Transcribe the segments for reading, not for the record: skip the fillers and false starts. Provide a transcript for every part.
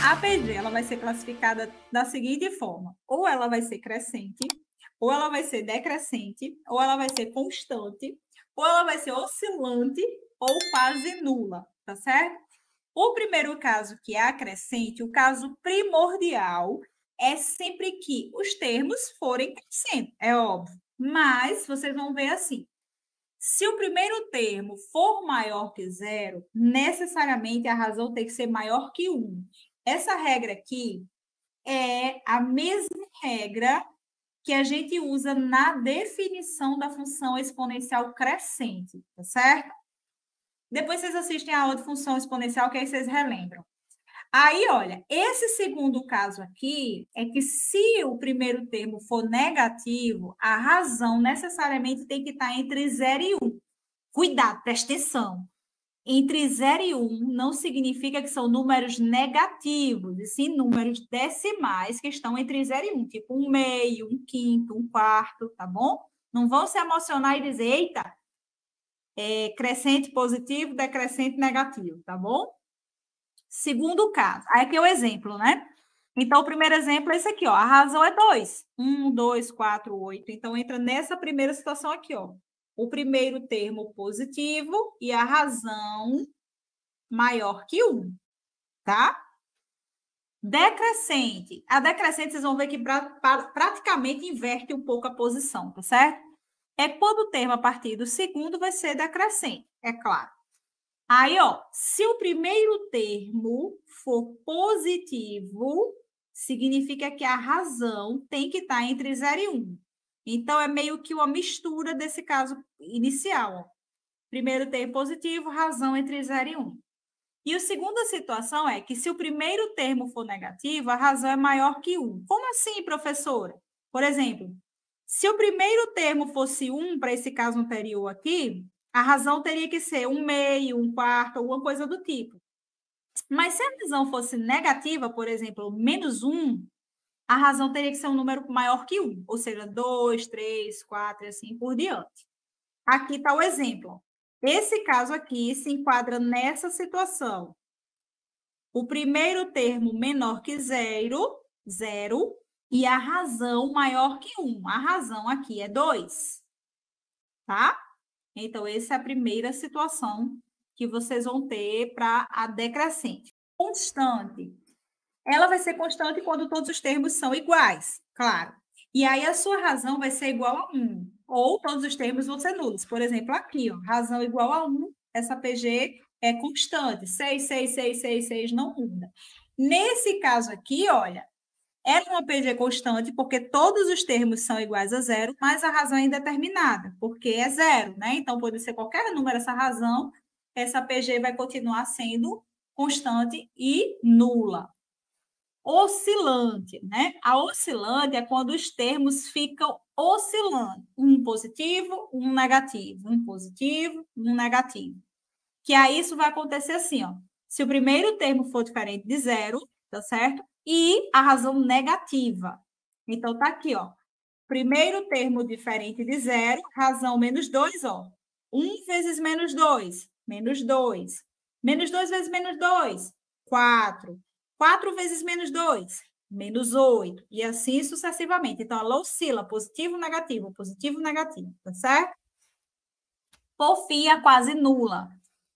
A PG ela vai ser classificada da seguinte forma: ou ela vai ser crescente, ou ela vai ser decrescente, ou ela vai ser constante, ou ela vai ser oscilante ou quase nula, tá certo? O primeiro caso, que é a crescente, o caso primordial é sempre que os termos forem crescendo, é óbvio. Mas vocês vão ver assim: se o primeiro termo for maior que zero, necessariamente a razão tem que ser maior que 1. Essa regra aqui é a mesma regra que a gente usa na definição da função exponencial crescente, tá certo? Depois vocês assistem a aula de função exponencial, que aí vocês relembram. Aí, olha, esse segundo caso aqui é que se o primeiro termo for negativo, a razão necessariamente tem que estar entre 0 e 1. Cuidado, presta atenção. Entre 0 e 1 não significa que são números negativos, e sim números decimais que estão entre 0 e 1, tipo 1/2, 1/5, 1/4, tá bom? Não vão se emocionar e dizer, eita, crescente positivo, decrescente negativo, tá bom? Segundo caso, aí aqui é o exemplo, né? Então, o primeiro exemplo é esse aqui, ó. A razão é 2. 1, 2, 4, 8. Então, entra nessa primeira situação aqui, ó. O primeiro termo positivo e a razão maior que 1, tá? Decrescente. A decrescente, vocês vão ver que praticamente inverte um pouco a posição, tá certo? É quando o termo a partir do segundo vai ser decrescente, é claro. Aí, ó, se o primeiro termo for positivo, significa que a razão tem que estar entre 0 e 1. Então, é meio que uma mistura desse caso inicial, ó. Primeiro termo positivo, razão entre 0 e 1. E a segunda situação é que se o primeiro termo for negativo, a razão é maior que 1. Como assim, professora? Por exemplo, se o primeiro termo fosse 1, para esse caso anterior aqui, a razão teria que ser 1/2, 1/4, alguma coisa do tipo. Mas se a razão fosse negativa, por exemplo, -1, a razão teria que ser um número maior que 1, ou seja, 2, 3, 4 e assim por diante. Aqui está o exemplo. Esse caso aqui se enquadra nessa situação. O primeiro termo menor que 0, e a razão maior que 1. A razão aqui é 2, tá? Então, essa é a primeira situação que vocês vão ter para a decrescente. Constante. Ela vai ser constante quando todos os termos são iguais, claro. E aí, a sua razão vai ser igual a 1. Ou todos os termos vão ser nulos. Por exemplo, aqui, ó, razão igual a 1, essa PG é constante. 6, 6, 6, 6, 6 não muda. Nesse caso aqui, olha, é uma PG constante, porque todos os termos são iguais a 0, mas a razão é indeterminada, porque é 0, né? Então, pode ser qualquer número essa razão, essa PG vai continuar sendo constante e nula. Oscilante, né? A oscilante é quando os termos ficam oscilando, um positivo, um negativo, um positivo, um negativo. Que aí isso vai acontecer assim, ó. Se o primeiro termo for diferente de 0, tá certo? E a razão negativa. Então, tá aqui, ó. Primeiro termo diferente de 0, razão -2, ó. 1 vezes -2, -2. -2 vezes -2, 4. 4 vezes -2, -8. E assim sucessivamente. Então, ela oscila positivo, negativo, tá certo? Por fim, a quase nula.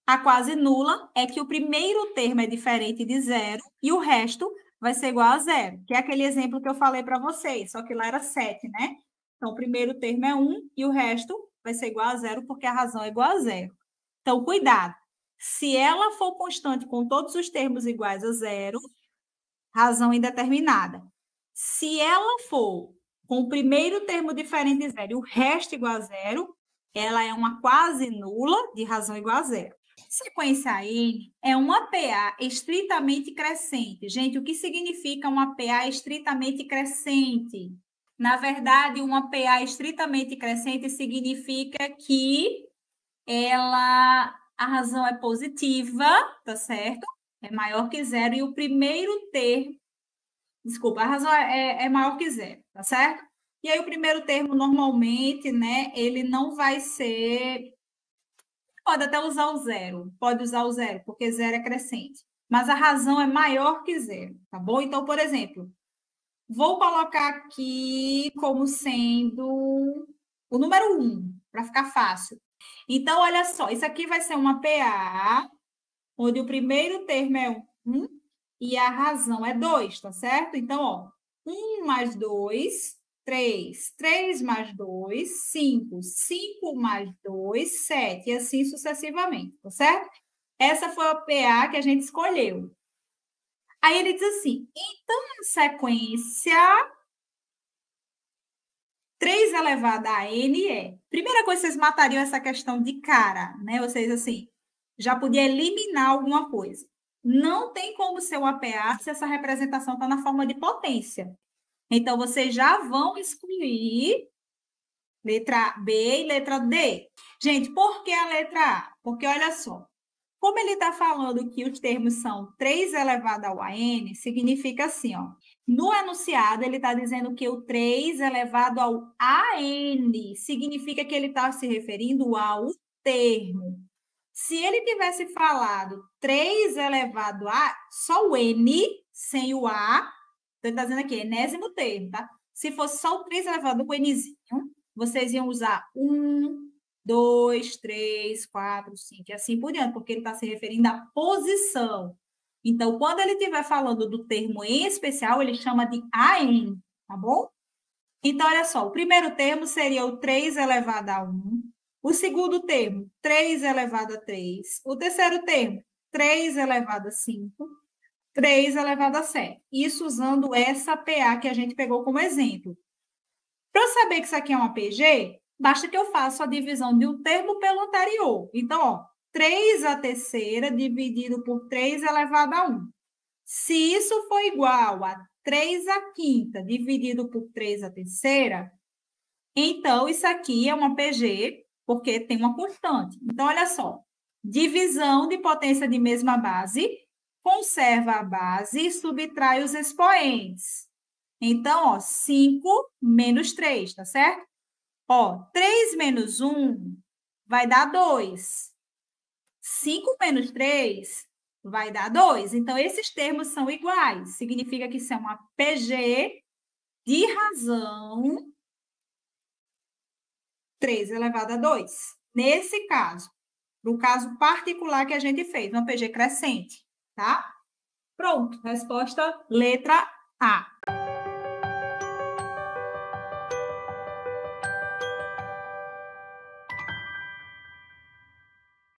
A quase nula é que o primeiro termo é diferente de 0 e o resto vai ser igual a 0, que é aquele exemplo que eu falei para vocês, só que lá era 7, né? Então, o primeiro termo é 1 e o resto vai ser igual a 0 porque a razão é igual a 0. Então, cuidado. Se ela for constante com todos os termos iguais a 0, razão indeterminada. Se ela for com o primeiro termo diferente de 0 e o resto igual a 0, ela é uma quase nula de razão igual a 0. Sequência N é um APA estritamente crescente. Gente, o que significa um APA estritamente crescente? Na verdade, um APA estritamente crescente significa que a razão é positiva, tá certo? É maior que 0 e o primeiro termo, desculpa, a razão é maior que 0, tá certo? E aí o primeiro termo, normalmente, né, ele não vai ser... Pode até usar o 0, pode usar o 0, porque 0 é crescente. mas a razão é maior que zero, tá bom? Então, por exemplo, vou colocar aqui como sendo o número 1, para ficar fácil. Então, olha só, isso aqui vai ser uma PA, onde o primeiro termo é 1 e a razão é 2, tá certo? Então, ó, 1 mais 2, 3. 3 mais 2, 5. 5 mais 2, 7. E assim sucessivamente, tá certo? Essa foi a PA que a gente escolheu. Aí ele diz assim, então, na sequência, 3 elevado a n é... Primeira coisa, vocês matariam essa questão de cara, né? Vocês, assim, já podiam eliminar alguma coisa. Não tem como ser uma PA se essa representação está na forma de potência. Então, vocês já vão excluir letra B e letra D. Gente, por que a letra A? Porque, olha só, como ele está falando que os termos são 3 elevado ao AN, significa assim, ó. No enunciado, ele está dizendo que o 3 elevado ao AN significa que ele está se referindo ao termo. Se ele tivesse falado 3 elevado a, só o N, sem o A, ele está dizendo aqui, enésimo termo, tá? Se fosse só o 3 elevado ao Nzinho, vocês iam usar 1, 2, 3, 4, 5 e assim por diante, porque ele está se referindo à posição. Então, quando ele estiver falando do termo em especial, ele chama de AN, tá bom? Então, olha só, o primeiro termo seria o 3 elevado a 1. O segundo termo, 3 elevado a 3. O terceiro termo, 3 elevado a 5. 3 elevado a 7. Isso usando essa PA que a gente pegou como exemplo. Para eu saber que isso aqui é uma PG, basta que eu faça a divisão de um termo pelo anterior. Então, ó, 3 a terceira dividido por 3 elevado a 1. Se isso for igual a 3 a quinta dividido por 3 a terceira, então isso aqui é uma PG, porque tem uma constante. Então, olha só, divisão de potência de mesma base, conserva a base e subtrai os expoentes. Então, ó, 5 menos 3, tá certo? Ó, 3 menos 1 vai dar 2. 5 menos 3 vai dar 2. Então, esses termos são iguais. Significa que isso é uma PG de razão 3 elevado a 2. Nesse caso, no caso particular que a gente fez, uma PG crescente, tá? Pronto, resposta letra A.